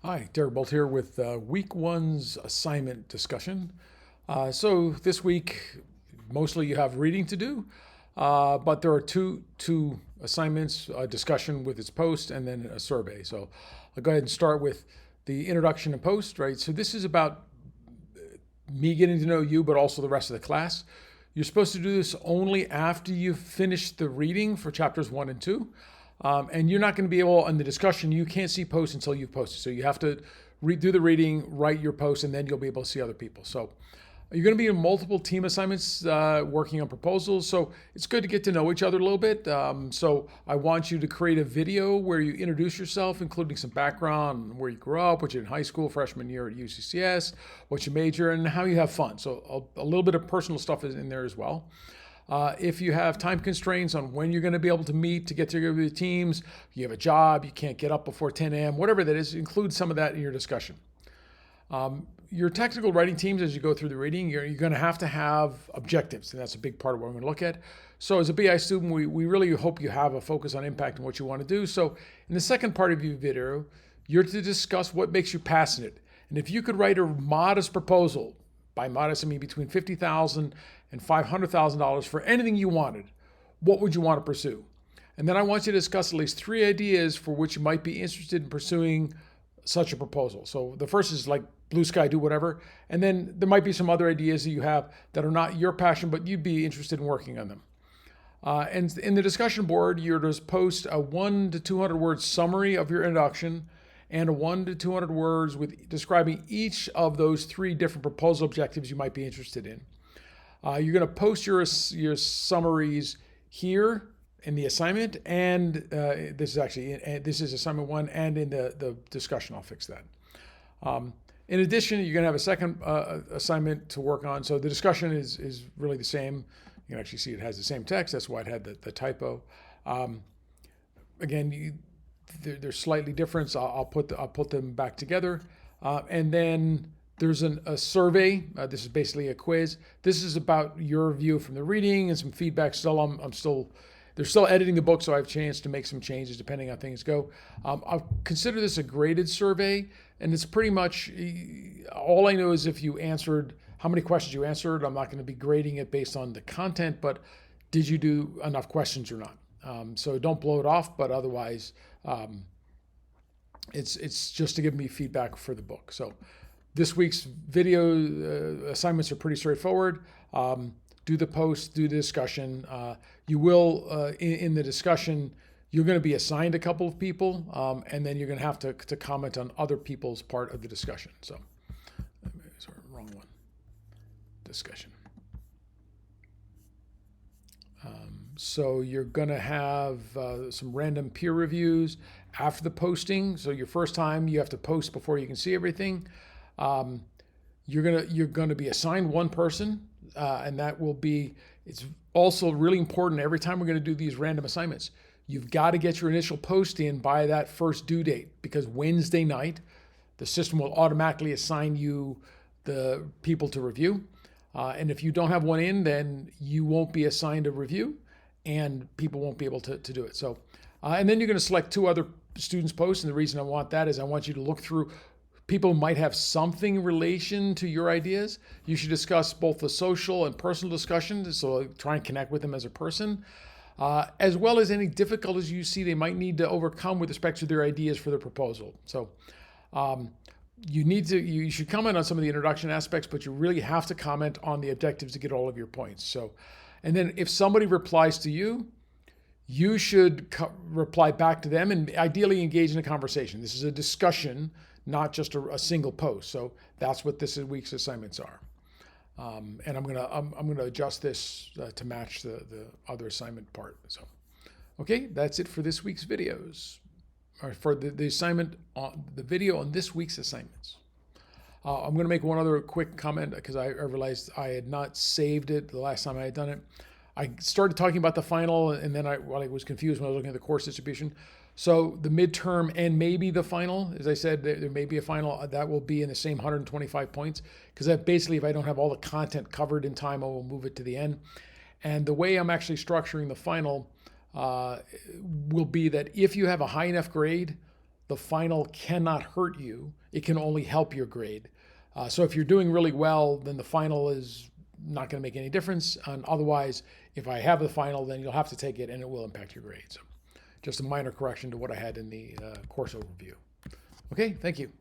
Hi, Derek Bolt here with week one's assignment discussion. So this week, mostly you have reading to do, but there are two assignments: a discussion with its post and then a survey. So I'll go ahead and start with the introduction and post. Right. So this is about me getting to know you, but also the rest of the class. You're supposed to do this only after you've finished the reading for chapters 1 and 2. And you're not going to be able, in the discussion, you can't see posts until you've posted. So you have to do the reading, write your post, and then you'll be able to see other people. So you're going to be in multiple team assignments working on proposals. So it's good to get to know each other a little bit. So I want you to create a video where you introduce yourself, including some background, where you grew up, what you did in high school, freshman year at UCCS, what you major, and how you have fun. So a little bit of personal stuff is in there as well. If you have time constraints on when you're going to be able to meet to get together with the teams, you have a job, you can't get up before 10 a.m., whatever that is, include some of that in your discussion. Your technical writing teams, as you go through the reading, you're going to have objectives, and that's a big part of what I'm going to look at. So as a BI student, we really hope you have a focus on impact and what you want to do. So in the second part of your video, you're to discuss what makes you passionate. And if you could write a modest proposal, by modest I mean between $50,000 and $500,000 for anything you wanted, what would you want to pursue? And then I want you to discuss at least 3 ideas for which you might be interested in pursuing such a proposal. So the first is like blue sky, do whatever. And then there might be some other ideas that you have that are not your passion, but you'd be interested in working on them. And in the discussion board, you're to post a 1 to 200 word summary of your introduction and a 1 to 200 words with describing each of those 3 different proposal objectives you might be interested in. You're going to post your summaries here in the assignment, and this is assignment 1, and in the discussion. I'll fix that. In addition, you're going to have a second assignment to work on. So the discussion is really the same. You can actually see it has the same text. That's why it had the typo. Again, they're slightly different. So I'll put them back together, and then there's a survey. This is basically a quiz. This is about your view from the reading and some feedback. They're still editing the book, so I have a chance to make some changes depending on things go. I'll consider this a graded survey, and it's pretty much all I know is if you answered how many questions you answered. I'm not going to be grading it based on the content, but did you do enough questions or not? So don't blow it off, but otherwise, it's just to give me feedback for the book. So this week's video assignments are pretty straightforward. Do the post, do the discussion. You will, in the discussion, you're going to be assigned a couple of people, and then you're going to have to comment on other people's part of the discussion. So, sorry, wrong one. Discussion. So you're going to have some random peer reviews after the posting. So your first time, you have to post before you can see everything. You're gonna be assigned one person, and that will be. It's also really important every time we're going to do these random assignments. You've got to get your initial post in by that first due date, because Wednesday night, the system will automatically assign you the people to review. And if you don't have one in, then you won't be assigned a review, and people won't be able to do it. So, and then you're going to select 2 other students' posts. And the reason I want that is I want you to look through. People might have something in relation to your ideas. You should discuss both the social and personal discussions, so try and connect with them as a person, as well as any difficulties you see they might need to overcome with respect to their ideas for the proposal. So you should comment on some of the introduction aspects, but you really have to comment on the objectives to get all of your points. So, and then if somebody replies to you, you should reply back to them and ideally engage in a conversation. This is a discussion, not just a single post. So that's what this week's assignments are. And I'm gonna adjust this to match the other assignment part. So, okay, that's it for this week's videos, or for the assignment on the video on this week's assignments. I'm gonna make one other quick comment because I realized I had not saved it the last time I had done it. I started talking about the final, and then I was confused when I was looking at the course distribution. So the midterm and maybe the final, as I said, there may be a final that will be in the same 125 points, because that basically, if I don't have all the content covered in time, I will move it to the end. And the way I'm actually structuring the final will be that if you have a high enough grade, the final cannot hurt you. It can only help your grade. So if you're doing really well, then the final is not going to make any difference. And otherwise, if I have the final, then you'll have to take it and it will impact your grade. So just a minor correction to what I had in the course overview. Okay, thank you.